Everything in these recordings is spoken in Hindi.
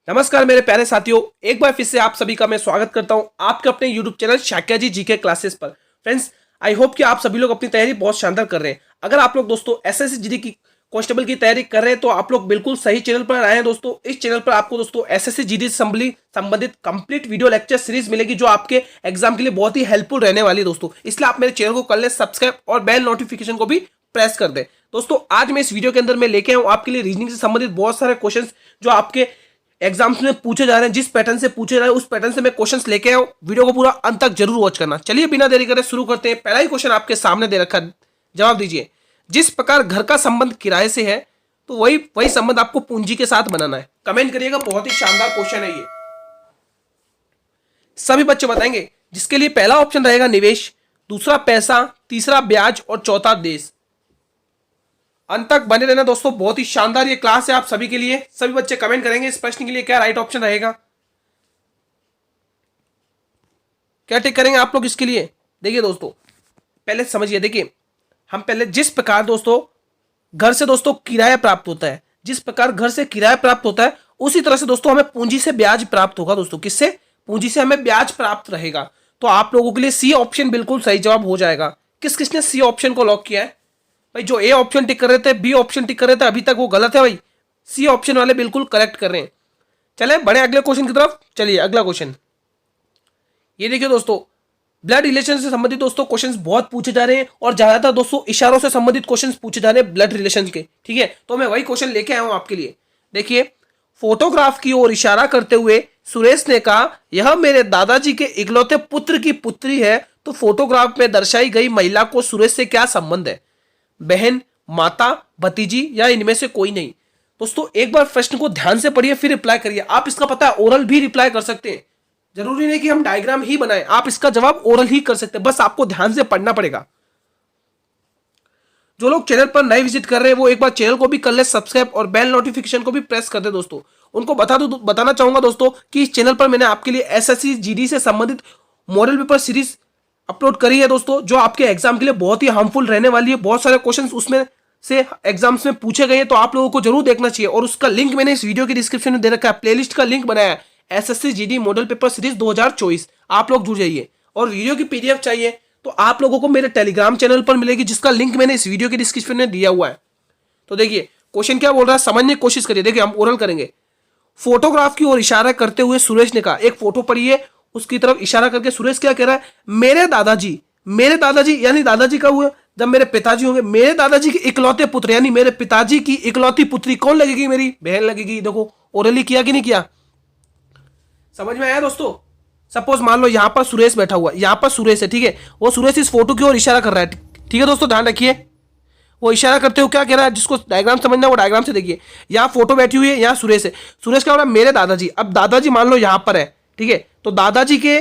नमस्कार मेरे प्यारे साथियों, एक बार फिर से आप सभी का मैं स्वागत करता हूं आपके अपने YouTube चैनल शाक्या जी जीके क्लासेस पर। फ्रेंड्स, आई होप कि आप सभी लोग अपनी तैयारी बहुत शानदार कर रहे हैं। अगर आप लोग दोस्तों एसएससी जीडी की कांस्टेबल की तैयारी कर रहे हैं तो आप लोग बिल्कुल सही चैनल पर आए हैं। दोस्तों इस चैनल पर आपको दोस्तों एसएससी जीडी से संबंधित कंप्लीट वीडियो लेक्चर सीरीज मिलेगी जो आपके एग्जाम के लिए बहुत ही हेल्पफुल रहने वाली है दोस्तों। इसलिए आप मेरे चैनल को कर ले सब्सक्राइब और बेल नोटिफिकेशन को भी प्रेस कर दे। दोस्तों आज मैं इस वीडियो के अंदर मैं लेके आऊँ आपके लिए रीजनिंग से संबंधित बहुत सारे क्वेश्चन जो आपके एग्जाम्स में पूछे जा रहे हैं। जिस पैटर्न से पूछे जा रहे हैं उस पैटर्न से मैं क्वेश्चंस लेके आऊं। वीडियो को पूरा अंत तक जरूर वॉच करना। चलिए बिना देरी करे शुरू करते हैं। पहला ही क्वेश्चन आपके सामने दे रखा है, जवाब दीजिए। जिस प्रकार घर का संबंध किराए से है तो वही संबंध आपको पूंजी के साथ बनाना है। कमेंट करिएगा, बहुत ही शानदार क्वेश्चन है ये। सभी बच्चे बताएंगे। जिसके लिए पहला ऑप्शन रहेगा निवेश, दूसरा पैसा, तीसरा ब्याज और चौथा देश। अंत तक बने रहना दोस्तों, बहुत ही शानदार ये क्लास है आप सभी के लिए। सभी बच्चे कमेंट करेंगे इस प्रश्न के लिए क्या राइट ऑप्शन रहेगा, क्या टिक करेंगे आप लोग इसके लिए। देखिए दोस्तों पहले समझिए, देखिए हम पहले जिस प्रकार दोस्तों घर से दोस्तों किराया प्राप्त होता है, जिस प्रकार घर से किराया प्राप्त होता है उसी तरह से दोस्तों हमें पूंजी से ब्याज प्राप्त होगा। दोस्तों किससे? पूंजी से हमें ब्याज प्राप्त रहेगा। तो आप लोगों के लिए सी ऑप्शन बिल्कुल सही जवाब हो जाएगा। किस किसने सी ऑप्शन को लॉक किया है भाई? जो ए ऑप्शन टिक कर रहे थे, बी ऑप्शन टिक कर रहे थे, अभी तक वो गलत है भाई। सी ऑप्शन वाले बिल्कुल करेक्ट कर रहे हैं। चले बढ़े अगले क्वेश्चन की तरफ। चलिए अगला क्वेश्चन ये देखिए दोस्तों, ब्लड रिलेशन से संबंधित दोस्तों क्वेश्चंस बहुत पूछे जा रहे हैं और ज्यादातर दोस्तों इशारों से संबंधित क्वेश्चंस पूछे जा रहे हैं ब्लड रिलेशन के। ठीक है, तो मैं वही क्वेश्चन लेके आया हूं आपके लिए। देखिए, फोटोग्राफ की ओर इशारा करते हुए सुरेश ने कहा, यह मेरे दादाजी के इकलौते पुत्र की पुत्री है। तो फोटोग्राफ में दर्शाई गई महिला को सुरेश से क्या संबंध है? बहन, माता, भतीजी या इनमें से कोई नहीं। दोस्तों एक बार प्रश्न को ध्यान से पढ़िए फिर रिप्लाई करिए। आप इसका पता है ओरल भी रिप्लाई कर सकते हैं, जरूरी नहीं कि हम डायग्राम ही बनाएं, आप इसका जवाब ओरल ही कर सकते हैं, बस आपको ध्यान से पढ़ना पड़ेगा। जो लोग चैनल पर नए विजिट कर रहे हैं वो एक बार चैनल को भी कर ले सब्सक्राइब और बेल नोटिफिकेशन को भी प्रेस कर दे। दोस्तों उनको बताना चाहूंगा दोस्तों कि इस चैनल पर मैंने आपके लिए एसएससी जीडी से संबंधित मॉडल पेपर सीरीज अपलोड करी है दोस्तों, जो आपके एग्जाम के लिए बहुत ही हार्मफुल रहने वाली है। बहुत सारे क्वेश्चंस उसमें से एग्जाम्स में पूछे गए हैं, तो आप लोगों को जरूर देखना चाहिए। और उसका लिंक मैंने इस वीडियो के डिस्क्रिप्शन में दे रखा है, प्लेलिस्ट का लिंक बनाया है, SSC GD model paper series 2024। आप लोग जुड़ जाइए। और वीडियो की पीडीएफ चाहिए तो आप लोगों को मेरे टेलीग्राम चैनल पर मिलेगी, जिसका लिंक मैंने इस वीडियो के डिस्क्रिप्शन में दिया हुआ है। तो देखिए क्वेश्चन क्या बोल रहा है, समझने की कोशिश करिए। देखिए हम ओरल करेंगे। फोटोग्राफ की ओर इशारा करते हुए सुरेश ने कहा, एक फोटो पड़ी है उसकी तरफ इशारा करके सुरेश क्या कह रहा है? मेरे दादाजी यानी दादाजी का हुआ जब मेरे पिताजी होंगे, मेरे दादाजी के इकलौते पुत्र यानी मेरे पिताजी की इकलौती पुत्री कौन लगेगी? मेरी बहन लगेगी। देखो ओरली किया कि नहीं किया, समझ में आया दोस्तों? सपोज मान लो यहां पर सुरेश बैठा हुआ, यहां पर सुरेश है, ठीक है, वो सुरेश इस फोटो की ओर इशारा कर रहा है। ठीक है दोस्तों ध्यान रखिए, वो इशारा करते हो क्या कह रहा है, जिसको डायग्राम समझना है वो डायग्राम से देखिए। यहाँ फोटो बैठी हुई है, यहाँ सुरेश है। सुरेश क्या हो रहा है? मेरे दादाजी। अब दादाजी मान लो यहाँ पर है, ठीक है, तो दादाजी के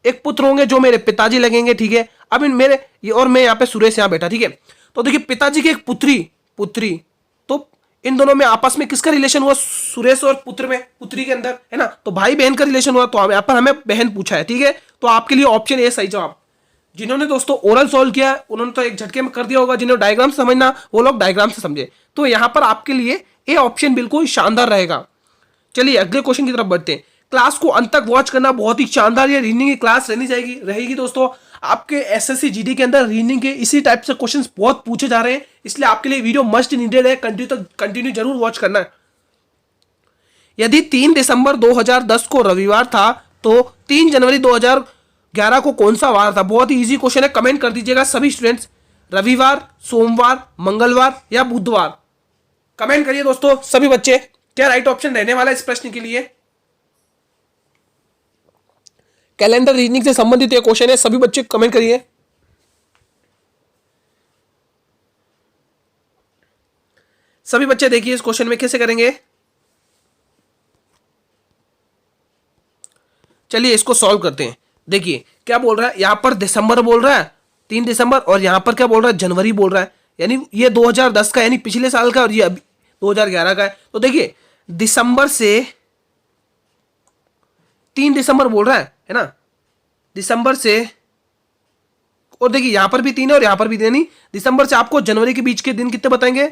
एक पुत्र होंगे जो मेरे पिताजी लगेंगे। ठीक है, अब इन मेरे और मैं यहाँ पे सुरेश यहाँ बैठा। ठीक है, तो देखिए पिताजी की एक पुत्री तो इन दोनों में आपस में किसका रिलेशन हुआ? सुरेश और पुत्र में, पुत्री के अंदर है ना, तो भाई बहन का रिलेशन हुआ। तो यहाँ पर हमें बहन पूछा है। ठीक है, तो आपके लिए ऑप्शन ए सही जवाब। जिन्होंने दोस्तों ओरल सॉल्व किया उन्होंने तो एक झटके में कर दिया होगा, जिन्होंने डायग्राम समझना वो लोग डायग्राम से समझे। तो यहां पर आपके लिए ए ऑप्शन बिल्कुल शानदार रहेगा। चलिए अगले क्वेश्चन की तरफ बढ़ते हैं। क्लास को अंत तक वॉच करना, बहुत ही शानदार ये रीजनिंग की क्लास रहेगी दोस्तों। आपके एसएससी जीडी के अंदर रीजनिंग के इसी टाइप से क्वेश्चंस बहुत पूछे जा रहे हैं, इसलिए आपके लिए वीडियो मस्ट नीडेड है। कंटिन्यू जरूर वॉच करना है। यदि 3 दिसंबर 2010 को रविवार था तो 3 जनवरी 2011 को कौन सा वार था? बहुत ही इजी क्वेश्चन है, कमेंट कर दीजिएगा सभी स्टूडेंट्स। रविवार, सोमवार, मंगलवार या बुधवार? कमेंट करिए दोस्तों सभी बच्चे, क्या राइट ऑप्शन रहने वाला है इस प्रश्न के लिए। कैलेंडर रीजनिंग से संबंधित ये क्वेश्चन है, सभी बच्चे कमेंट करिए। सभी बच्चे देखिए इस क्वेश्चन में कैसे करेंगे। चलिए इसको सॉल्व करते हैं। देखिए क्या बोल रहा है, यहां पर दिसंबर बोल रहा है 3 दिसंबर, और यहां पर क्या बोल रहा है? जनवरी बोल रहा है, यानी ये 2010 का यानी पिछले साल का, और ये अभी 2011 का है। तो देखिए दिसंबर से 3 दिसंबर बोल रहा है ना, दिसंबर से, और देखिए यहां पर भी 3 है और यहां पर भी 3, यानी दिसंबर से आपको जनवरी के बीच के दिन कितने बताएंगे?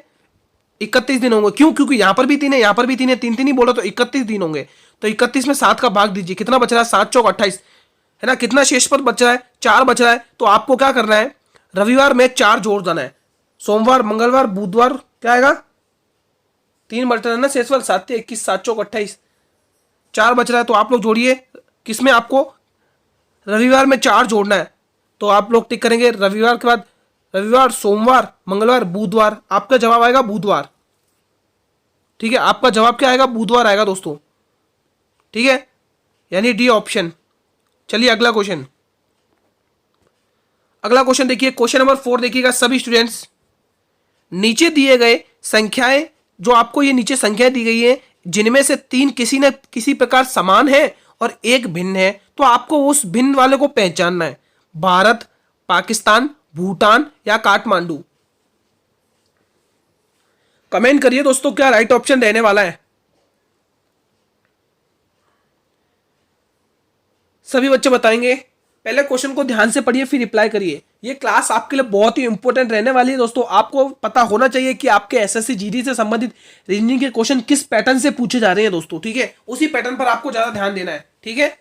31 दिन होंगे। क्यों? क्योंकि यहां पर भी 3 है, यहां पर भी 3 है, 3 3 ही बोला तो 31 दिन होंगे। तो 31 में 7 का भाग दीजिए, कितना बच रहा है? 7 चौक 28, है ना। कितना शेष पद बच रहा है? 4 बच रहा है। तो आपको क्या करना है, रविवार में 4 जोड़ देना है। सोमवार, मंगलवार, बुधवार क्या आएगा? 3 बच रहा है ना शेषफल, 7 21, 7 चौक 28, 4 बच रहा है। तो आप लोग जोड़िए, किसमें? आपको रविवार में 4 जोड़ना है। तो आप लोग टिक करेंगे रविवार के बाद, रविवार, सोमवार, मंगलवार, बुधवार। आपका जवाब आएगा बुधवार। ठीक है, आपका जवाब क्या आएगा? बुधवार आएगा दोस्तों। ठीक है, यानी डी ऑप्शन। चलिए अगला क्वेश्चन, अगला क्वेश्चन देखिए, क्वेश्चन नंबर 4 देखिएगा सभी स्टूडेंट्स। नीचे दिए गए संख्याएं, जो आपको ये नीचे संख्याएं दी गई है, जिनमें से 3 किसी न किसी प्रकार समान है और एक भिन्न है, तो आपको उस भिन्न वाले को पहचानना है। भारत, पाकिस्तान, भूटान या काठमांडू। कमेंट करिए दोस्तों, क्या राइट ऑप्शन रहने वाला है। सभी बच्चे बताएंगे। पहले क्वेश्चन को ध्यान से पढ़िए, फिर रिप्लाई करिए। ये क्लास आपके लिए बहुत ही इंपॉर्टेंट रहने वाली है दोस्तों। आपको पता होना चाहिए कि आपके एसएससी जीडी से संबंधित रीजनिंग के क्वेश्चन किस पैटर्न से पूछे जा रहे हैं दोस्तों। ठीक है, उसी पैटर्न पर आपको ज्यादा ध्यान देना है। ठीक है,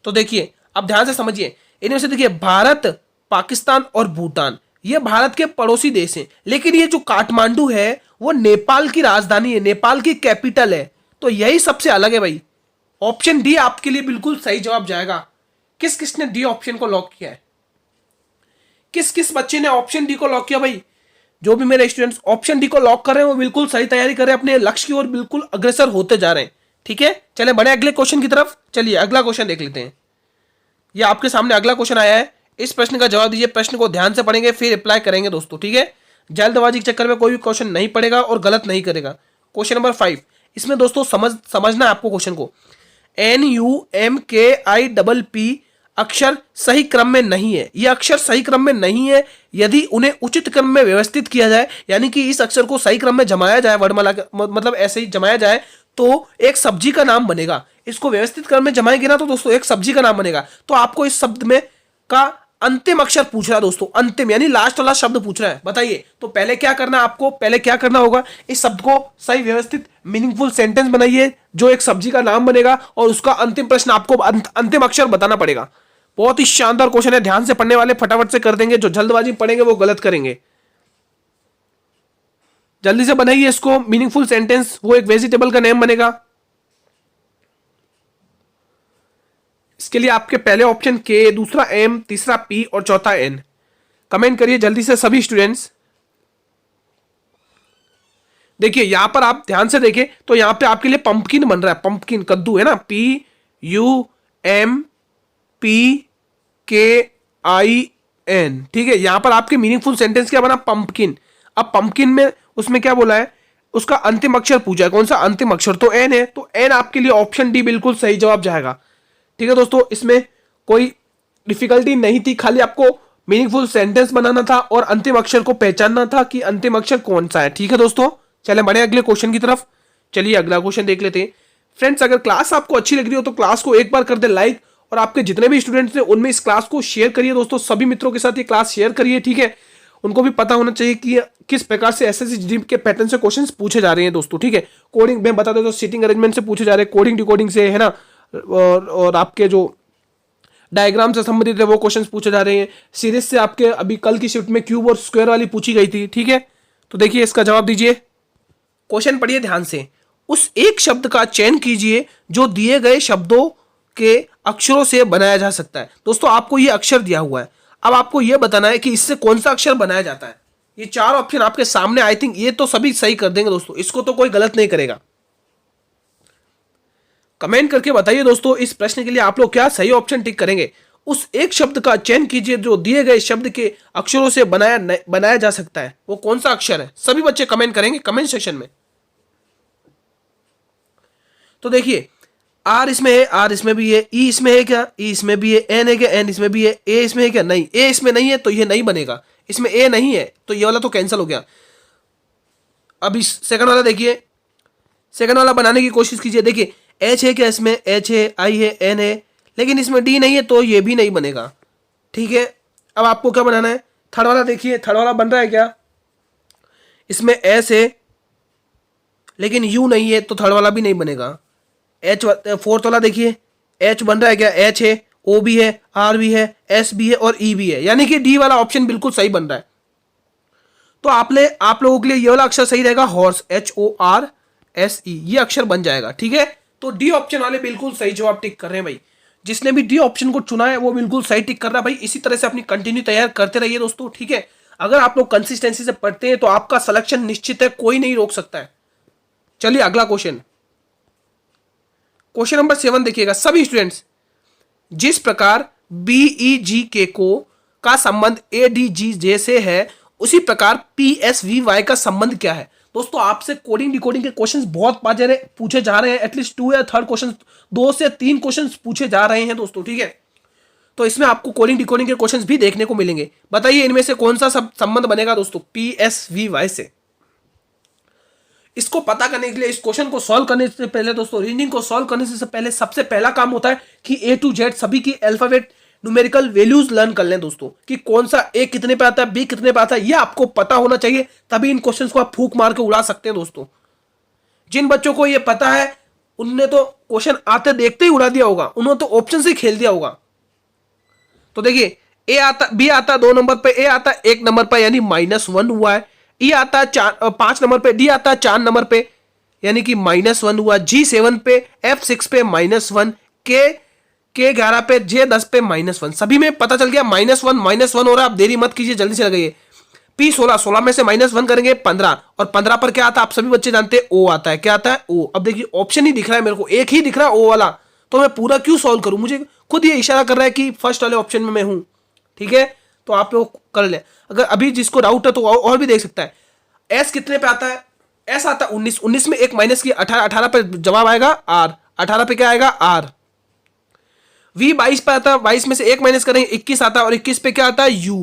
तो देखिए अब ध्यान से समझिए। इनमें से देखिए, भारत, पाकिस्तान और भूटान, ये भारत के पड़ोसी देश हैं। लेकिन ये जो काठमांडू है वो नेपाल की राजधानी है, नेपाल की कैपिटल है। तो यही सबसे अलग है भाई। ऑप्शन डी आपके लिए बिल्कुल सही जवाब जाएगा। किस किसने डी ऑप्शन को लॉक किया है? किस किस बच्चे ने ऑप्शन डी को लॉक किया भाई? जो भी मेरे स्टूडेंट्स ऑप्शन डी को लॉक कर रहे हैं वो बिल्कुल सही तैयारी कर रहे हैं, अपने लक्ष्य की ओर बिल्कुल अग्रसर होते जा रहे हैं। ठीक है, चले बढ़े अगले क्वेश्चन की तरफ। चलिए अगला क्वेश्चन देख लेते हैं। ये आपके सामने अगला क्वेश्चन आया है। इस प्रश्न का जवाब दीजिए। प्रश्न को ध्यान से पढ़ेंगे फिर रिप्लाई करेंगे दोस्तों। ठीक है, जल्दबाजी के चक्कर में कोई भी क्वेश्चन नहीं पढ़ेगा और गलत नहीं करेगा। क्वेश्चन नंबर 5, इसमें दोस्तों समझना है आपको क्वेश्चन को। NUMKIPP अक्षर सही क्रम में नहीं है। यह अक्षर सही क्रम में नहीं है। यदि उन्हें उचित क्रम में व्यवस्थित किया जाए, यानी कि इस अक्षर को सही क्रम में जमाया जाए, वर्णमाला मतलब ऐसे ही जमाया जाए, तो एक सब्जी का नाम बनेगा। इसको व्यवस्थित क्रम में जमाएंगे ना तो दोस्तों एक सब्जी का नाम बनेगा। तो आपको इस शब्द में का अंतिम अक्षर पूछ रहा है दोस्तों, अंतिम यानी लास्ट वाला शब्द पूछ रहा है। बताइए, तो पहले क्या करना है आपको? पहले क्या करना होगा? इस शब्द को सही व्यवस्थित मीनिंगफुल सेंटेंस बनाइए जो एक सब्जी का नाम बनेगा, और उसका अंतिम प्रश्न आपको अंतिम अक्षर बताना पड़ेगा। बहुत ही शानदार क्वेश्चन है, ध्यान से पढ़ने वाले फटाफट से कर देंगे, जो जल्दबाजी पढ़ेंगे वो गलत करेंगे। जल्दी से बनाइए इसको, मीनिंगफुल सेंटेंस। वो एक वेजिटेबल का नेम बनेगा। इसके लिए आपके पहले ऑप्शन के, दूसरा एम, तीसरा पी और चौथा एन। कमेंट करिए जल्दी से सभी स्टूडेंट्स। देखिए यहां पर आप ध्यान से देखिए तो यहां पे आपके लिए पंपकिन बन रहा है, पंपकिन कद्दू है ना, PUMPKIN। ठीक है, यहां पर आपके मीनिंगफुल सेंटेंस क्या बना? पंपकिन। अब पंपकिन में उसमें क्या बोला है? उसका अंतिम अक्षर पूछा है, कौन सा अंतिम अक्षर? तो एन है, तो एन आपके लिए ऑप्शन डी बिल्कुल सही जवाब जाएगा। ठीक है दोस्तों, इसमें कोई डिफिकल्टी नहीं थी, खाली आपको मीनिंगफुल सेंटेंस बनाना था और अंतिम अक्षर को पहचानना था कि अंतिम अक्षर कौन सा है। ठीक है दोस्तों, चले बढ़े अगले क्वेश्चन की तरफ। चलिए अगला क्वेश्चन देख लेते हैं। फ्रेंड्स, अगर क्लास आपको अच्छी लग रही हो तो क्लास को एक बार कर दे लाइक, और आपके जितने भी स्टूडेंट्स हैं उनमें इस क्लास को शेयर करिए दोस्तों। सभी मित्रों के साथ ये क्लास शेयर करिए। ठीक है, उनको भी पता होना चाहिए कि किस प्रकार से एसएससी जीडी के पैटर्न से क्वेश्चंस पूछे जा रहे हैं दोस्तों। ठीक है, कोडिंग मैं बता देता हूं, सीटिंग अरेंजमेंट से पूछे जा रहे हैं, कोडिंग डिकोडिंग से, है ना, और आपके जो डायग्राम से संबंधित है वो क्वेश्चंस पूछे जा रहे हैं। सीरीज से आपके अभी कल की शिफ्ट में क्यूब और स्क्वायर वाली पूछी गई थी। ठीक है, तो देखिए इसका जवाब दीजिए। क्वेश्चन पढ़िए ध्यान से। उस एक शब्द का चयन कीजिए जो दिए गए शब्दों के अक्षरों से बनाया जा सकता है। दोस्तों आपको ये अक्षर दिया हुआ है, अब आपको ये बताना है कि इससे कौन सा अक्षर बनाया जाता है। ये 4 ऑप्शन आपके सामने, आई थिंक ये तो सभी सही कर देंगे दोस्तों, इसको तो कोई गलत नहीं करेगा। कमेंट करके बताइए दोस्तों, इस प्रश्न के लिए आप लोग क्या सही ऑप्शन टिक करेंगे। उस एक शब्द का चयन कीजिए जो दिए गए शब्द के अक्षरों से बनाया जा सकता है, वो कौन सा अक्षर है? सभी बच्चे कमेंट करेंगे कमेंट सेक्शन में। तो देखिए, आर इसमें है, आर इसमें भी है, ई इसमें है क्या? ई इसमें भी है, एन है क्या? एन इसमें भी है, ए इसमें है क्या? नहीं, ए इसमें नहीं है तो ये नहीं बनेगा। इसमें ए नहीं है तो ये वाला तो कैंसिल हो गया। अब इस सेकंड वाला देखिए, सेकंड वाला बनाने की कोशिश कीजिए। देखिए एच है क्या? इसमें एच है, आई है, एन है, लेकिन इसमें डी नहीं है तो ये भी नहीं बनेगा। ठीक है, अब आपको क्या बनाना है? थर्ड वाला देखिए, थर्ड वाला बन रहा है क्या? इसमें एस है, लेकिन यू नहीं है तो थर्ड वाला भी नहीं बनेगा। एच फोर्थ वाला देखिए एच बन रहा है क्या, एच है, ओ भी है, आर भी है, एस भी है और ई भी है, यानी कि डी वाला ऑप्शन बिल्कुल सही बन रहा है। तो आप लोगों के लिए ये वाला अक्षर सही रहेगा, हॉर्स, HORSE, ये अक्षर बन जाएगा। ठीक है, तो डी ऑप्शन वाले बिल्कुल सही जवाब टिक कर रहे हैं भाई। जिसने भी डी ऑप्शन को चुना है वो बिल्कुल सही टिक कर रहा है भाई। इसी तरह से अपनी कंटिन्यू तैयार करते रहिए दोस्तों। ठीक है, अगर आप लोग कंसिस्टेंसी से पढ़ते हैं तो आपका सिलेक्शन निश्चित है, कोई नहीं रोक सकता है। चलिए अगला क्वेश्चन नंबर 7 देखिएगा सभी स्टूडेंट्स। जिस प्रकार BEGK को का संबंध ADGJ से है, उसी प्रकार PSVY का संबंध क्या है? दोस्तों आपसे कोडिंग डिकोडिंग के क्वेश्चंस बहुत पूछे जा रहे हैं। एटलीस्ट 2 या 3 क्वेश्चन, 2 से 3 क्वेश्चन पूछे जा रहे हैं दोस्तों। ठीक है, तो इसमें आपको कोडिंग डिकोडिंग के क्वेश्चंस भी देखने को मिलेंगे। बताइए इनमें से कौन सा संबंध बनेगा दोस्तों PSVY से? इसको पता करने के लिए, इस क्वेश्चन को सॉल्व करने से पहले दोस्तों, रीजनिंग को सॉल्व करने से पहले सबसे पहला काम होता है कि A to Z सभी की अल्फाबेट न्यूमेरिकल वैल्यूज लर्न कर लें दोस्तों, कि कौन सा A कितने पे आता है, B कितने पे आता है, ये आपको पता होना चाहिए। तभी इन क्वेश्चंस को आप फूंक मार के उड़ा सकते हैं दोस्तों। जिन बच्चों को ये पता है उनने तो क्वेश्चन आते देखते ही उड़ा दिया होगा, उन्होंने तो ऑप्शन से खेल दिया होगा। तो देखिए A आता, B आता 2 नंबर पे, A आता 1 नंबर पे यानी -1 हुआ है, E आता है 5 नंबर पे, D आता है 4 नंबर पे यानी कि -1 हुआ, G 7 पे, F 6 पे -1, K 11 पे, J 10 पे -1। सभी में पता चल गया -1 हो रहा है। आप देरी मत कीजिए, जल्दी से लगाइए। P 16 में से -1 करेंगे 15, और 15 पर क्या आता है आप सभी बच्चे जानते हैं, O आता है। क्या आता है, O। अब देखिए ऑप्शन ही दिख रहा है मेरे को, एक ही दिख रहा है O वाला, तो मैं पूरा क्यों सॉल्व करूं? मुझे खुद ये इशारा कर रहा है कि फर्स्ट वाले ऑप्शन में मैं हूं। ठीक है, तो आप लोग कर ले। अगर अभी जिसको डाउट है तो और भी देख सकता है। S कितने पे आता है? S आता है 19 में एक माइनस की 18 पे जवाब आएगा R, 18 पे क्या आएगा R। V 22 पे आता है, 22 में से एक माइनस करेंगे 21 आता है, और 21 पे क्या आता है U।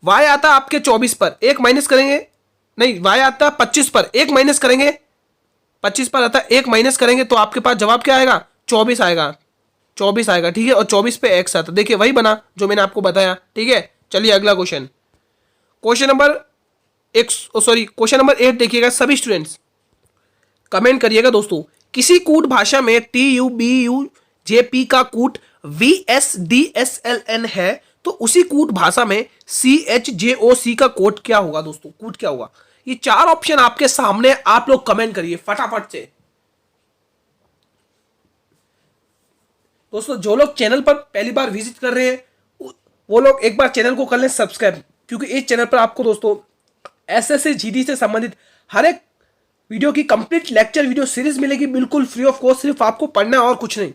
Y आता है आपके 24 पर, एक माइनस करेंगे, नहीं Y आता है 25 पर, एक माइनस करेंगे, 25 पर आता है, एक माइनस करेंगे तो आपके पास जवाब क्या आएगा, 24 आएगा। 24 आएगा। ठीक है, और 24 पे X आता है। देखिए वही बना जो मैंने आपको बताया। ठीक है, चलिए अगला क्वेश्चन नंबर 8 देखिएगा सभी स्टूडेंट्स, कमेंट करिएगा दोस्तों। किसी कूट भाषा में TUBUJP का कूट VSDSLN है, तो उसी कूट भाषा में CHJOC का कोट क्या होगा दोस्तों? कूट क्या होगा? ये 4 ऑप्शन आपके सामने, आप लोग कमेंट करिए फटाफट से। दोस्तों जो लोग चैनल पर पहली बार विजिट कर रहे हैं वो लोग एक बार चैनल को कर लें सब्सक्राइब, क्योंकि इस चैनल पर आपको दोस्तों SSC GD से संबंधित हर एक वीडियो की कंप्लीट लेक्चर वीडियो सीरीज मिलेगी, बिल्कुल फ्री ऑफ कॉस्ट। सिर्फ आपको पढ़ना है और कुछ नहीं।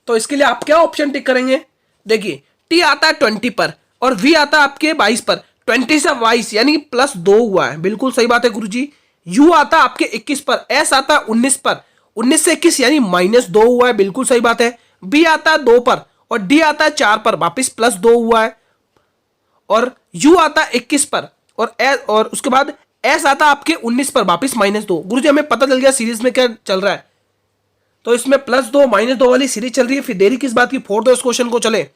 तो इसके लिए आप क्या ऑप्शन टिक करेंगे? देखिए T आता है 20 पर और V आता है आपके 22 पर, 20 से 22 यानी +2 हुआ है, बिल्कुल सही बात है गुरुजी। U आता है आपके 21 पर, S आता है 19 पर, 19 से 21 यानी -2 हुआ है, बिल्कुल सही बात है। B आता है 2 पर और D आता है 4 पर, वापिस +2 हुआ है, और U आता है 21 पर और उसके बाद S आता है आपके 19 पर, वापिस -2। गुरुजी हमें पता चल गया सीरीज में क्या चल रहा है, तो इसमें +2 -2 वाली सीरीज चल रही है, फिर देरी किस बात की, फोड़ दो इस क्वेश्चन को। चले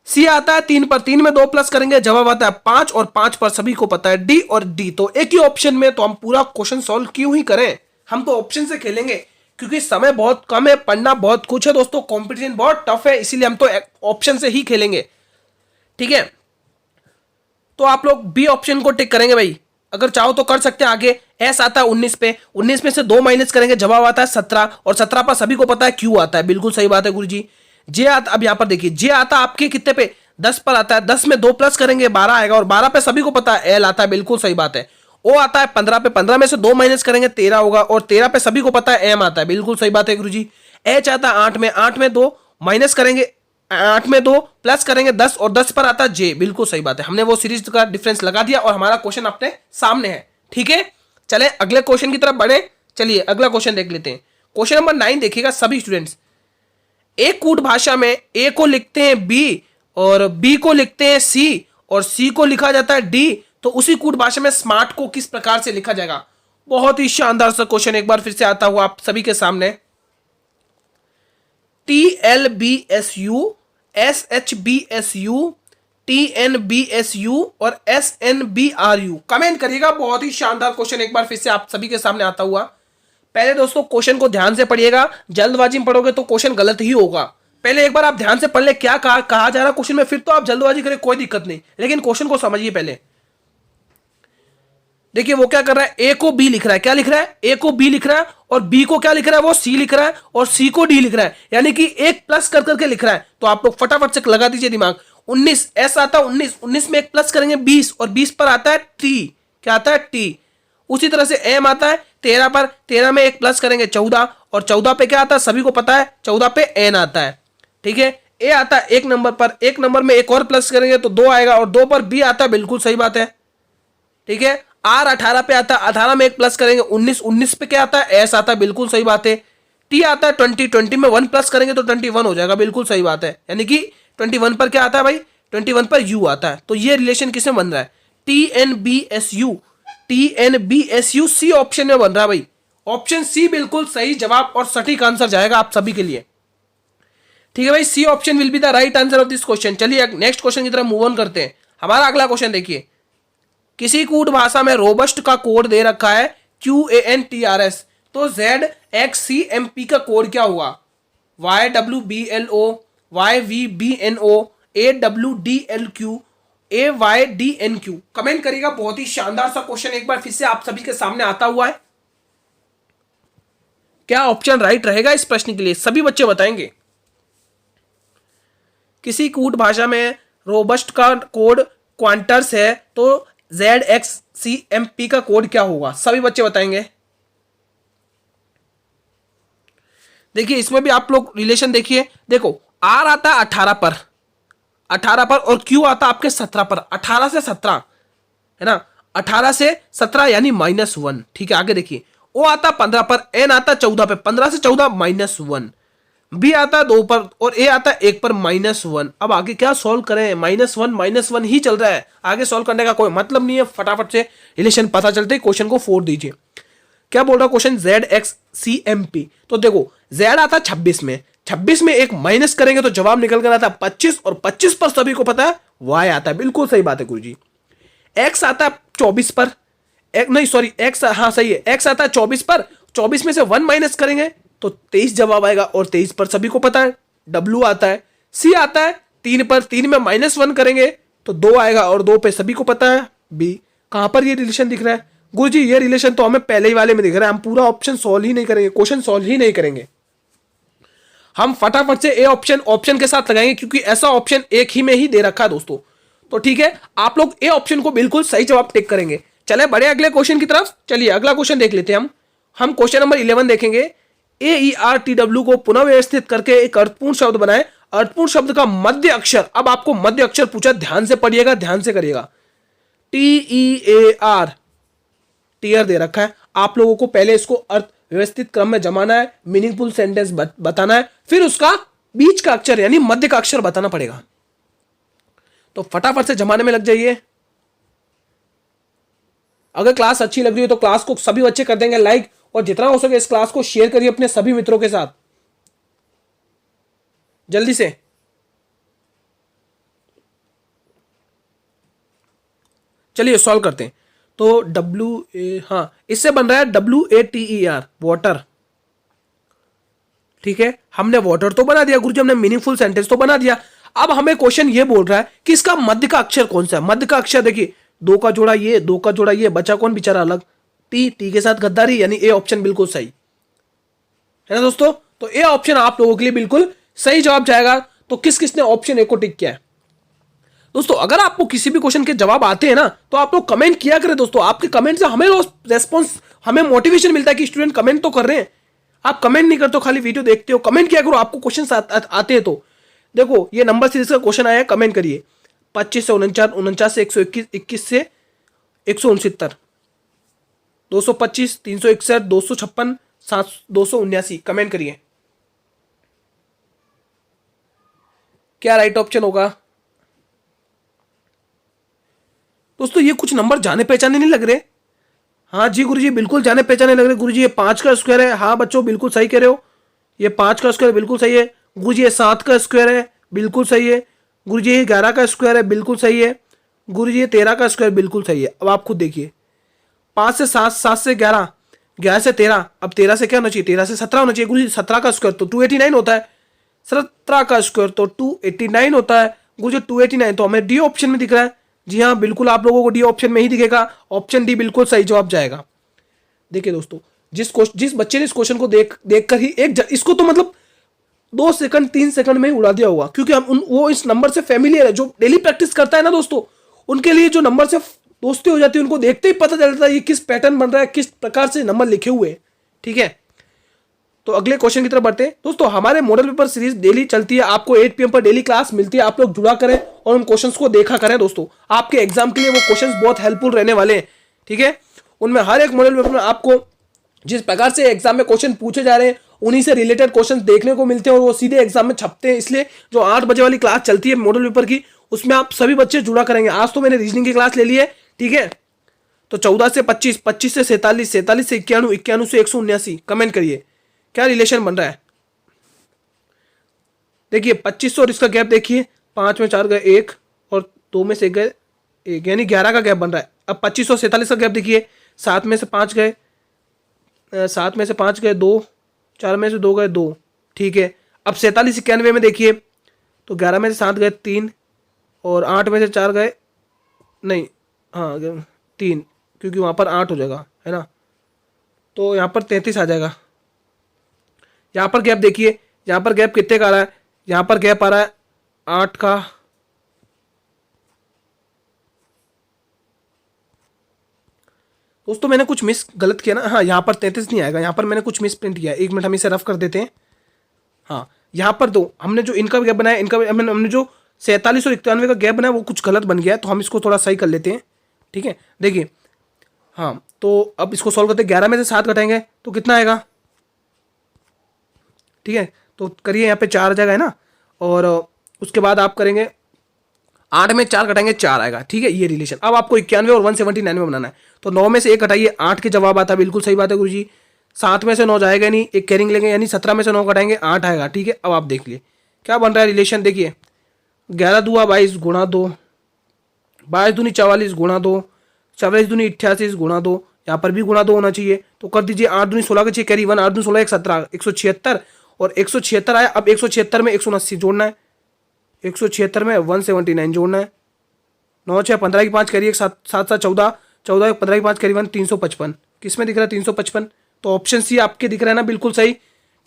C आता है 3 पर, 3 में 2 प्लस करेंगे, जवाब आता है 5, और 5 पर सभी को पता है D और D, तो एक ही ऑप्शन में, तो हम पूरा क्वेश्चन सॉल्व क्यों ही करें, हम तो ऑप्शन से खेलेंगे, क्योंकि समय बहुत कम है, पढ़ना बहुत कुछ है दोस्तों, कंपटीशन बहुत टफ है, इसीलिए हम तो ऑप्शन से ही खेलेंगे। ठीक है, तो आप लोग बी ऑप्शन को टिक करेंगे भाई, अगर चाहो तो कर सकते हैं आगे। S आता है 19 पे, 19 में से 2 माइनस करेंगे, जवाब आता है 17, और 17 पर सभी को पता है Q आता है, बिल्कुल सही बात है गुरुजी। J आता, अब यहां पर देखिए J आता आपके कितने पे, 10 पर आता है, 10 में 2 प्लस करेंगे 12 आएगा, और 12 पे सभी को पता है L आता है, बिल्कुल सही बात है। O आता है 15 पे, 15 में से 2 माइनस करेंगे 13 होगा, और 13 पे सभी को पता है M आता है, बिल्कुल सही बात है गुरुजी। H आता है 8 में, 8 में 2 माइनस करेंगे, 8 में 2 प्लस करेंगे 10, और 10 पर आता है J, बिल्कुल सही बात है। हमने वो सीरीज का डिफरेंस लगा दिया और हमारा क्वेश्चन अपने सामने है। ठीक है, चले अगले क्वेश्चन की तरफ बढ़े। चलिए अगला क्वेश्चन देख लेते हैं। क्वेश्चन नंबर 9 देखिएगा सभी स्टूडेंट्स। एक कूट भाषा में A को लिखते हैं B और B को लिखते हैं C और C को लिखा जाता है D, तो उसी कूट भाषा में स्मार्ट को किस प्रकार से लिखा जाएगा? बहुत ही शानदार सा क्वेश्चन एक बार फिर से आता हुआ आप सभी के सामने। TLBSU, SHBSU, TNBSU और SNBRU। कमेंट करिएगा। बहुत ही शानदार क्वेश्चन एक बार फिर से आप सभी के सामने आता हुआ। पहले दोस्तों क्वेश्चन को ध्यान से पढ़िएगा, जल्दबाजी में पढ़ोगे तो क्वेश्चन गलत ही होगा। पहले एक बार आप ध्यान से पढ़ ले क्या कहा जा रहा है क्वेश्चन में, फिर तो आप जल्दबाजी करें कोई दिक्कत नहीं, लेकिन क्वेश्चन को समझिए पहले। देखिए वो क्या कर रहा है, ए को बी लिख रहा है। क्या लिख रहा है? ए को बी लिख रहा है, और बी को क्या लिख रहा है, वो सी लिख रहा है, और सी को डी लिख रहा है, यानी कि एक प्लस कर करके लिख रहा है। तो आप लोग फटाफट से लगा दीजिए दिमाग। 19 एस आता है 19, 19 में एक प्लस करेंगे 20, और 20 पर आता है टी। क्या आता है? टी। उसी तरह से एम आता है 13 पर, 13 में एक प्लस करेंगे 14, और 14 पे क्या आता है सभी को पता है, 14 पे एन आता है। ठीक है। ए आता है 1 नंबर पर, 1 नंबर में एक और प्लस करेंगे तो 2 आएगा, और 2 पर बी आता है, बिल्कुल सही बात है। ठीक है। आर 18 पे आता है, 18 में एक प्लस करेंगे 19, 19 पे क्या आता है, एस आता है, बिल्कुल सही बात है। टी आता है 20, 20 में 1 प्लस करेंगे तो 21 हो जाएगा, बिल्कुल सही बात है। यानी कि 21 पर क्या आता है भाई, 21 पर यू आता है। तो ये रिलेशन किसमें बन रहा है? TNBSU। TNBSU सी ऑप्शन में बन रहा है भाई। ऑप्शन सी बिल्कुल सही जवाब और सटीक आंसर जाएगा आप सभी के लिए। ठीक है भाई, C option will be the right answer of this question. चलिए नेक्स्ट क्वेश्चन की तरफ मूव ऑन करते हैं। हमारा अगला क्वेश्चन देखिए, किसी कूट भाषा में रोबस्ट का कोड दे रखा है QANTRS, तो ZXCMP का कोड क्या हुआ? YWBLO, YVBNO, AWDLQ, AYDNQ। Comment करिएगा। बहुत ही शानदार सा क्वेश्चन एक बार फिर से आप सभी के सामने आता हुआ है। क्या ऑप्शन राइट रहेगा इस प्रश्न के लिए, सभी बच्चे बताएंगे। किसी कूट भाषा में रोबस्ट का कोड क्वांटर्स है, तो ZXCMP का कोड क्या होगा? सभी बच्चे बताएंगे। देखिए इसमें भी आप लोग रिलेशन देखिए। देखो आर आता है 18 पर, 18 पर, और क्यू आता आपके 17 पर। 18 से 17 है ना, 18 से 17 यानी -1। ठीक है। आगे देखिए, ओ आता 15 पर, एन आता 14 पे, 15 से 14 -1। बी आता 2 पर, और ए आता 1 पर, -1। अब आगे क्या सॉल्व करें? -1 ही चल रहा है, आगे सॉल्व करने का कोई मतलब नहीं है। फटाफट से रिलेशन पता चलते ही क्वेश्चन को फोड़ दीजिए। क्या बोल रहा क्वेश्चन? ZXCMP। तो देखो Z आता 26 में, 26 में एक माइनस करेंगे तो जवाब निकल कर आता 25, और 25 पर सभी को पता है Y आता है, बिल्कुल सही बात है गुरुजी। X आता 24 पर, नहीं सॉरी X, हाँ सही है, X आता 24 पर, 24 में से 1 माइनस करेंगे तो 23 जवाब आएगा, और 23 पर सभी को पता है W आता है। C आता है 3 पर, 3 में -1 करेंगे तो 2 आएगा, और 2 पे सभी को पता है B। कहां पर ये रिलेशन दिख रहा है गुरुजी? ये रिलेशन तो हमें पहले ही वाले में दिख रहा है। हम पूरा ऑप्शन सॉल्व ही नहीं करेंगे, क्वेश्चन सॉल्व ही नहीं करेंगे। हम फटाफट से ए ऑप्शन के साथ लगाएंगे, क्योंकि ऐसा ऑप्शन एक ही में ही दे रखा है दोस्तों। तो ठीक है, आप लोग ए ऑप्शन को बिल्कुल सही जवाब टिक करेंगे। चले बड़े अगले क्वेश्चन की तरफ। चलिए अगला क्वेश्चन देख लेते हैं। हम क्वेश्चन नंबर 11 देखेंगे। AERTW को पुनः व्यवस्थित करके एक अर्थपूर्ण शब्द बनाए। अर्थपूर्ण शब्द का मध्य अक्षर, अब आपको मध्य अक्षर पूछा, ध्यान से पढ़िएगा, ध्यान से करिएगा। TEAR, टीयर दे रखा है। आप लोगों को पहले इसको अर्थ व्यवस्थित क्रम में जमाना है, मीनिंगफुल सेंटेंस बताना है, फिर उसका बीच का अक्षर यानी मध्य का अक्षर बताना पड़ेगा। तो फटाफट से जमाने में लग जाइए। अगर क्लास अच्छी लग रही है तो क्लास को सभी बच्चे कर देंगे लाइक, और जितना हो सके इस क्लास को शेयर करिए अपने सभी मित्रों के साथ जल्दी से। चलिए सॉल्व करते हैं। तो हाँ इससे बन रहा है WATER, वाटर। ठीक है, हमने वाटर तो बना दिया गुरुजी, हमने मीनिंगफुल सेंटेंस तो बना दिया। अब हमें क्वेश्चन ये बोल रहा है कि इसका मध्य का अक्षर कौन सा है। मध्य का अक्षर देखिए, 2 का जोड़ा ये, 2 का जोड़ा ये, बचा कौन बेचारा अलग? टी के साथ गद्दारी, यानी ए ऑप्शन बिल्कुल सही है ना दोस्तों। तो ए ऑप्शन आप लोगों के लिए बिल्कुल सही जवाब जाएगा। तो किस किसने ऑप्शन ए को टिक किया है दोस्तों? अगर आपको किसी भी क्वेश्चन के जवाब आते हैं ना, तो आप लोग कमेंट किया करें दोस्तों। आपके कमेंट से हमें रेस्पॉन्स, हमें मोटिवेशन मिलता है कि स्टूडेंट कमेंट तो कर रहे हैं। आप कमेंट नहीं करते हो, खाली वीडियो देखते हो। कमेंट किया करो, आपको क्वेश्चन आते हैं तो। देखो ये नंबर सीरीज का क्वेश्चन आया है, कमेंट करिए। 25 से 49, 49 से 121, 21 से 169, 225, 361, 256, 279। कमेंट करिए क्या राइट ऑप्शन होगा दोस्तों। ये कुछ नंबर जाने पहचाने नहीं लग रहे। हाँ जी गुरुजी, बिल्कुल जाने पहचाने लग रहे गुरुजी। ये 5 का स्क्वायर है। हाँ बच्चों बिल्कुल सही कह रहे हो, ये 5 का स्क्वायर बिल्कुल सही है। गुरुजी ये 7 का स्क्वायर है, बिल्कुल सही है। गुरुजी ये 11 का स्क्वायर है, बिल्कुल सही है। गुरुजी ये 13 का स्क्वायर, बिल्कुल सही है। अब आप खुद देखिए, 5 से 7, 7 से 11, 11 से 13, अब 13 से क्या होना चाहिए, 13 से 17 होना चाहिए। गुरुजी 17 का स्क्वायर तो 289 होता है, 17 का स्क्वायर तो 289 होता है। गुरुजी 289 तो हमें डी ऑप्शन में दिख रहा है। जी हाँ, बिल्कुल आप लोगों को डी ऑप्शन में ही दिखेगा। ऑप्शन डी बिल्कुल सही जवाब जाएगा। देखिए दोस्तों, जिस बच्चे ने इस क्वेश्चन को देख कर ही इसको तो मतलब 2 सेकंड 3 सेकंड में ही उड़ा दिया होगा, क्योंकि वो इस नंबर से फेमिलियर है। जो डेली प्रैक्टिस करता है ना दोस्तों, उनके लिए जो नंबर से दोस्ती हो जाती है, उनको देखते ही पता चलता है ये किस पैटर्न बन रहा है, किस प्रकार से नंबर लिखे हुए हैं। ठीक है, तो अगले क्वेश्चन की तरफ बढ़ते हैं दोस्तों। हमारे मॉडल पेपर सीरीज डेली चलती है, आपको 8 PM पर डेली क्लास मिलती है। आप लोग जुड़ा करें और उन क्वेश्चंस को देखा करें दोस्तों। आपके एग्जाम के लिए वो क्वेश्चंस बहुत हेल्पफुल रहने वाले हैं। ठीक है, उनमें हर एक मॉडल पेपर में आपको जिस प्रकार से एग्जाम में क्वेश्चन पूछे जा रहे हैं, उन्हीं से रिलेटेड क्वेश्चन देखने को मिलते हैं और वो सीधे एग्जाम में छपते हैं। इसलिए जो 8 बजे वाली क्लास चलती है मॉडल पेपर की, उसमें आप सभी बच्चे जुड़ा करेंगे। आज तो मैंने रीजनिंग की क्लास ले ली है। ठीक है, तो 14 से 25, 25 से 47, 47 से 91, 91 से 179। कमेंट करिए क्या रिलेशन बन रहा है। देखिए 2500 और इसका गैप देखिए, 5 में 4 गए 1 और 2 में से गए 1, यानी 11 का गैप बन रहा है। अब 2500 47 का गैप देखिए, 7 में से 5 गए, 7 में से 5 गए 2, 4 में से 2 गए 2। ठीक है, अब 47 91 में देखिए, तो 11 में से 7 गए 3 और 8 में से 4 गए, नहीं हाँ 3, क्योंकि वहाँ पर 8 हो जाएगा, है ना, तो यहाँ पर 33 आ जाएगा। यहाँ पर गैप देखिए, यहाँ पर गैप कितने का आ रहा है, यहाँ पर गैप आ रहा है 8 का। दोस्तों मैंने कुछ मिस गलत किया ना, हाँ यहाँ पर 33 नहीं आएगा, यहाँ पर मैंने कुछ मिस प्रिंट किया है। 1 मिनट हम इसे रफ कर देते हैं। हाँ यहाँ पर दो हमने जो इनका गैप बनाया, इनका हमने जो 47 और 91 का गैप बनाया वो कुछ गलत बन गया है, तो हम इसको थोड़ा सही कर लेते हैं। ठीक है, देखिए हाँ, तो अब इसको सॉल्व करते हैं। 11 में से 7 घटाएंगे तो कितना आएगा, ठीक है, तो करिए यहाँ पे 4 आ जाएगा, है ना, और उसके बाद आप करेंगे 8 में 4 घटाएंगे 4 आएगा। ठीक है, ये रिलेशन। अब आपको 91 और 179 में बनाना है, तो 9 में से 1 घटाइए, 8 के जवाब आता है, बिल्कुल सही बात है गुरुजी। 7 में से 9 जाएगा नहीं, एक कैरिंग लेंगे, यानी 17 में से 9 घटाएंगे 8 आएगा। ठीक है, अब आप देख लिए क्या बन रहा है रिलेशन। देखिए 11 दूआ 22 गुणा 2, 22 दूनी 44 गुणा 2, 44 दूनी 88 गुणा 2, यहाँ पर भी गुणा 2 होना चाहिए, तो कर दीजिए। 8 दूनी 16 के 6 कैरी 1, 8 दूनी 16 17, 176 और 176 आया। अब 176 में 179 जोड़ना है, 176 में 179 जोड़ना है। 9 6 15 की 5 कैरी 1, 7 7 14, 14 15 की 5 कैरी 1, 355। किस में दिख रहा है 355, तो ऑप्शन सी आपके दिख रहा है ना, बिल्कुल सही।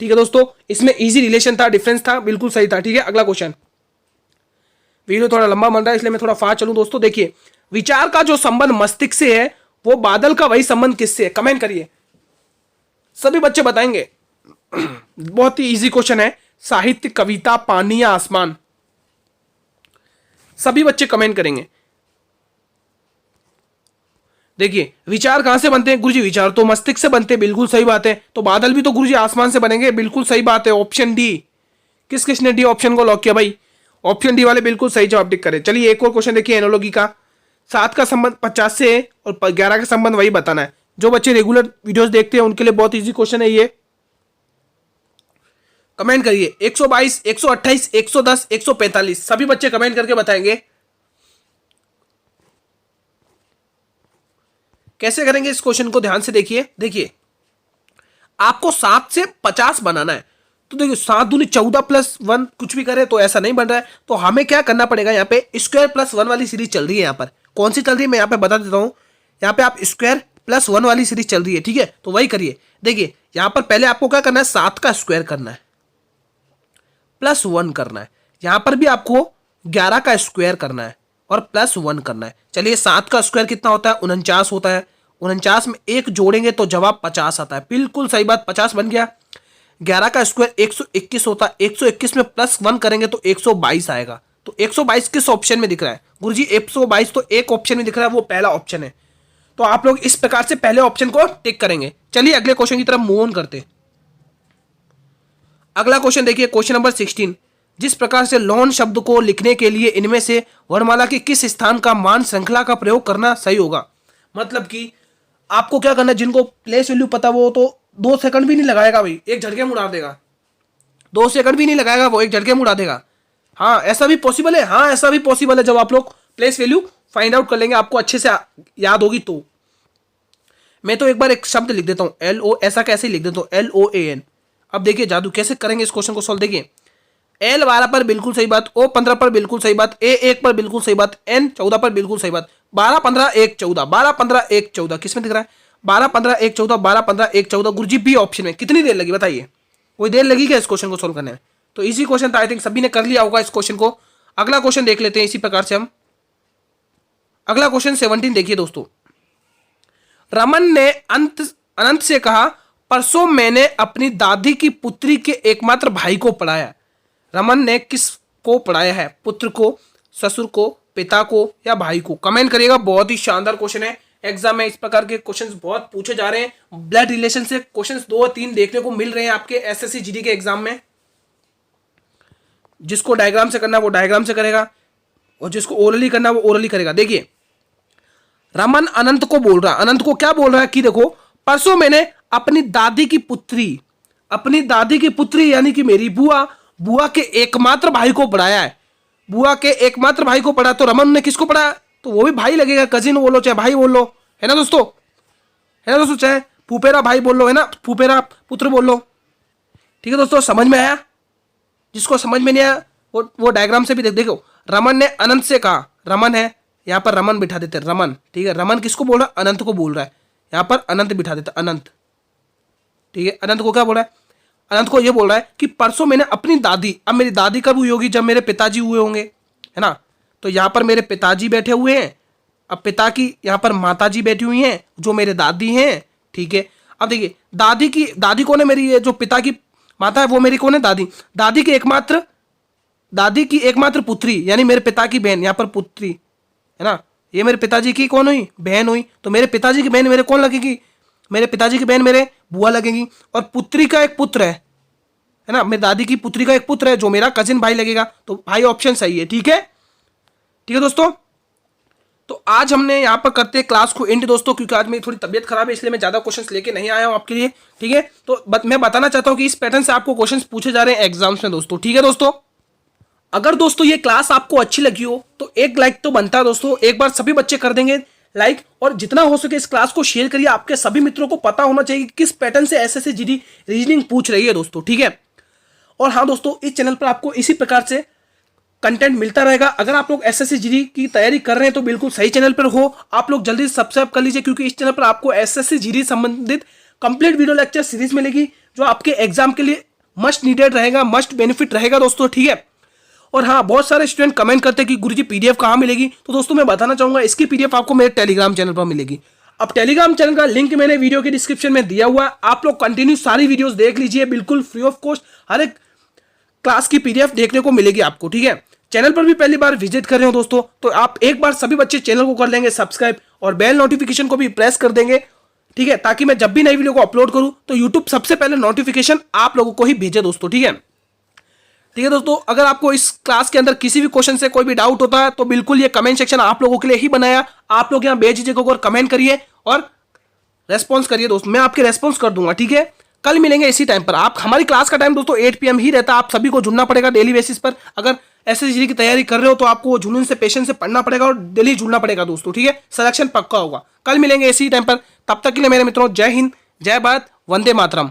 ठीक है दोस्तों, इसमें इजी रिलेशन था, डिफरेंस था, बिल्कुल सही था। ठीक है, अगला क्वेश्चन। वीडियो थोड़ा लंबा बन रहा है इसलिए मैं थोड़ा फास्ट चलूं दोस्तों। देखिए विचार का जो संबंध मस्तिष्क से है, वो बादल का वही संबंध किससे है, कमेंट करिए, सभी बच्चे बताएंगे। बहुत ही इजी क्वेश्चन है, साहित्य, कविता, पानी या आसमान, सभी बच्चे कमेंट करेंगे। देखिए विचार कहां से बनते हैं गुरुजी, विचार तो मस्तिष्क से बनते हैं, बिल्कुल सही बात है। तो बादल भी तो गुरुजी आसमान से बनेंगे, बिल्कुल सही बात है, ऑप्शन डी। किस किसने डी ऑप्शन को लॉक किया भाई, ऑप्शन डी वाले बिल्कुल सही जवाब टिक करें। चलिए एक और क्वेश्चन देखिए एनोलॉजी का। 7 का संबंध 50 से है और 11 का संबंध वही बताना है। जो बच्चे रेगुलर वीडियोस देखते हैं उनके लिए बहुत इजी क्वेश्चन है ये, कमेंट करिए। 122, 128, 110, 145, सभी बच्चे कमेंट करके बताएंगे कैसे करेंगे इस क्वेश्चन को। ध्यान से देखिए, देखिए आपको 7 से 50 बनाना है, तो देखिए 7 दूनी 14 प्लस 1 कुछ भी करे तो ऐसा नहीं बन रहा है, तो हमें क्या करना पड़ेगा। यहाँ पे स्क्वायर प्लस 1 वाली सीरीज चल रही है। यहाँ पर कौन सी चल रही है मैं यहाँ पे बता देता हूँ। यहाँ पे आप स्क्वायर प्लस 1 वाली सीरीज चल रही है, ठीक है, तो वही करिए। देखिए यहाँ पर पहले आपको क्या करना है, 7 का स्क्वायर करना है प्लस 1 करना है। यहाँ पर भी आपको 11 का स्क्वायर करना है और प्लस 1 करना है। चलिए 7 का स्क्वायर कितना होता है, 49 होता है। 49 में 1 जोड़ेंगे तो जवाब 50 आता है, बिल्कुल सही बात, 50 बन गया। 11 का स्क्वायर 121 होता है, 121 में प्लस 1 करेंगे तो 122 आएगा। तो 122 किस ऑप्शन में दिख रहा है गुरुजी, 122 तो एक ऑप्शन में दिख रहा है, वो पहला ऑप्शन है। तो आप लोग इस प्रकार से पहले ऑप्शन को टिक करेंगे। चलिए अगले क्वेश्चन की तरफ मूव ऑन करते। अगला क्वेश्चन देखिए, क्वेश्चन नंबर 16। जिस प्रकार से लॉन शब्द को लिखने के लिए इनमें से वर्णमाला के किस स्थान का मान श्रृंखला का प्रयोग करना सही होगा। मतलब कि आपको क्या करना है, जिनको प्लेस वैल्यू पता वो तो 2 सेकंड भी नहीं लगाएगा भाई, एक झटके में उड़ा देगा। 2 सेकंड भी नहीं लगाएगा वो, एक झटके में उड़ा देगा। हाँ ऐसा भी पॉसिबल है, हाँ ऐसा भी पॉसिबल है। जब आप लोग प्लेस वैल्यू फाइंड आउट कर लेंगे, आपको अच्छे से याद होगी तो। मैं तो एक बार एक शब्द लिख देता हूँ, LO, ऐसा कैसे लिख देता हूँ, LOAN। अब देखिए जादू कैसे करेंगे इस क्वेश्चन को सॉल्व। देखिए L 12 पर बिल्कुल सही बात, O 15 पर बिल्कुल सही बात, A 1 पर बिल्कुल सही बात, N 14 पर बिल्कुल सही बात। 12 15 1 14, 12 15 1 14, किसमें दिख रहा है? 12 15 1 14, 12 15 1 14। गुरुजी बी ऑप्शन में। कितनी देर लगी बताइए? कोई देर लगी क्या इस क्वेश्चन को सोल्व करने में? तो इसी क्वेश्चन था, आई थिंक सभी ने कर लिया होगा इस क्वेश्चन को। अगला क्वेश्चन देख लेते हैं इसी प्रकार से हम। अगला क्वेश्चन 17 देखिए दोस्तों। रमन ने अनंत से कहा, परसों मैंने अपनी दादी की पुत्री के एकमात्र भाई को पढ़ाया। रमन ने किसको पढ़ाया है? पुत्र को, ससुर को, पिता को या भाई को? कमेंट करिएगा। बहुत ही शानदार क्वेश्चन है, एग्जाम में इस प्रकार के क्वेश्चंस बहुत पूछे जा रहे हैं। ब्लड रिलेशन से क्वेश्चंस 2 और 3 देखने को मिल रहे हैं आपके एसएससी जीडी के एग्जाम में। जिसको डायग्राम से करना है वो डायग्राम से करेगा, और जिसको ओरली करना है वो ओरली करेगा। देखिए रमन अनंत को बोल रहा है, अनंत को क्या बोल रहा है कि देखो, परसों मैंने अपनी दादी की पुत्री यानी कि मेरी बुआ के एकमात्र भाई को पढ़ाया है। बुआ के एकमात्र भाई को पढ़ा, तो रमन ने किसको पढ़ाया? तो वो भी भाई लगेगा, कजिन बोलो चाहे भाई बोल लो, है ना दोस्तों? है ना दोस्तों? चाहे फूफेरा भाई बोल लो, है ना, फूफेरा पुत्र बोल लो। ठीक है दोस्तों, समझ में आया? जिसको समझ में नहीं आया वो डायग्राम से भी देखो। रमन ने अनंत से कहा, रमन है यहाँ पर, रमन बिठा देते रमन। ठीक है, रमन किसको बोल रहा है? अनंत को बोल रहा है। यहाँ पर अनंत बिठा देते अनंत। ठीक है, अनंत को क्या बोल रहा है? अनंत को ये बोल रहा है कि परसों मैंने अपनी दादी, अब मेरी दादी कब हुई होगी? जब मेरे पिताजी हुए होंगे, है ना। तो यहाँ पर मेरे पिताजी बैठे हुए हैं, अब पिता की यहाँ पर माताजी बैठी हुई हैं जो मेरे दादी हैं। ठीक है, अब देखिए दादी कौन है? मेरी ये जो पिता की माता है वो मेरी कौन है? दादी। दादी की एकमात्र पुत्री यानी मेरे पिता की बहन, यहाँ पर पुत्री है ना, ये मेरे पिताजी की कौन हुई? बहन हुई। तो मेरे पिताजी की बहन मेरे कौन लगेगी? मेरे पिताजी की बहन मेरे बुआ लगेगी। और पुत्री का एक पुत्र है ना, मेरी दादी की पुत्री का एक पुत्र है जो मेरा कजिन भाई लगेगा। तो भाई ऑप्शन सही है। ठीक है, ठीक है दोस्तों। तो आज हमने यहाँ पर करते हैं क्लास को एंड दोस्तों, क्योंकि आज मेरी थोड़ी तबियत खराब है, इसलिए मैं ज्यादा क्वेश्चंस लेके नहीं आया हूँ आपके लिए। ठीक है, तो मैं बताना चाहता हूँ कि इस पैटर्न से आपको क्वेश्चंस पूछे जा रहे हैं एग्जाम्स में दोस्तों। ठीक है दोस्तों, अगर दोस्तों ये क्लास आपको अच्छी लगी हो तो एक लाइक तो बनता है दोस्तों, एक बार सभी बच्चे कर देंगे लाइक, और जितना हो सके इस क्लास को शेयर करिए। आपके सभी मित्रों को पता होना चाहिए कि किस पैटर्न से एसएससी जीडी रीजनिंग पूछ रही है दोस्तों। ठीक है, और हाँ दोस्तों, इस चैनल पर आपको इसी प्रकार से कंटेंट मिलता रहेगा। अगर आप लोग एसएससी जीडी की तैयारी कर रहे हैं तो बिल्कुल सही चैनल पर हो, आप लोग जल्दी सब्सक्राइब कर लीजिए, क्योंकि इस चैनल पर आपको एसएससी जीडी संबंधित कंप्लीट वीडियो लेक्चर सीरीज मिलेगी, जो आपके एग्जाम के लिए मस्ट नीडेड रहेगा, मस्ट बेनिफिट रहेगा दोस्तों। ठीक है, और हाँ, बहुत सारे स्टूडेंट कमेंट करते हैं कि गुरुजी पीडीएफ कहाँ मिलेगी, तो दोस्तों मैं बताना चाहूंगा इसकी पीडीएफ आपको मेरे टेलीग्राम चैनल पर मिलेगी। अब टेलीग्राम चैनल का लिंक मैंने वीडियो के डिस्क्रिप्शन में दिया हुआ है, आप लोग कंटिन्यू सारी वीडियोस देख लीजिए, बिल्कुल फ्री ऑफ कॉस्ट हर एक क्लास की पीडीएफ देखने को मिलेगी आपको। ठीक है, चैनल पर भी पहली बार विजिट कर रहे हो दोस्तों, तो आप एक बार सभी बच्चे चैनल को कर लेंगे सब्सक्राइब, और बेल नोटिफिकेशन को भी प्रेस कर देंगे। ठीक है, ताकि मैं जब भी नई वीडियो को अपलोड करूं तो यूट्यूब सबसे पहले नोटिफिकेशन आप लोगों को ही भेजे दोस्तों। ठीक है, ठीक है दोस्तों, अगर आपको इस क्लास के अंदर किसी भी क्वेश्चन से कोई भी डाउट होता है तो बिल्कुल ये कमेंट सेक्शन आप लोगों के लिए ही बनाया, आप लोग यहाँ बेझिझक होकर कमेंट करिए और रेस्पॉन्स करिए दोस्तों, मैं आपके रेस्पॉन्स कर दूंगा। ठीक है, कल मिलेंगे इसी टाइम पर। आप हमारी क्लास का टाइम दोस्तों 8 PM ही रहता है, आप सभी को जुड़ना पड़ेगा डेली बेसिस पर। अगर एसएससी जीडी की तैयारी कर रहे हो तो आपको जुनून से, पेशेंस से पढ़ना पड़ेगा और डेली जुड़ना पड़ेगा दोस्तों। ठीक है, सिलेक्शन पक्का होगा। कल मिलेंगे इसी टाइम पर, तब तक के लिए मेरे मित्रों जय हिंद, जय भारत, वंदे मातरम।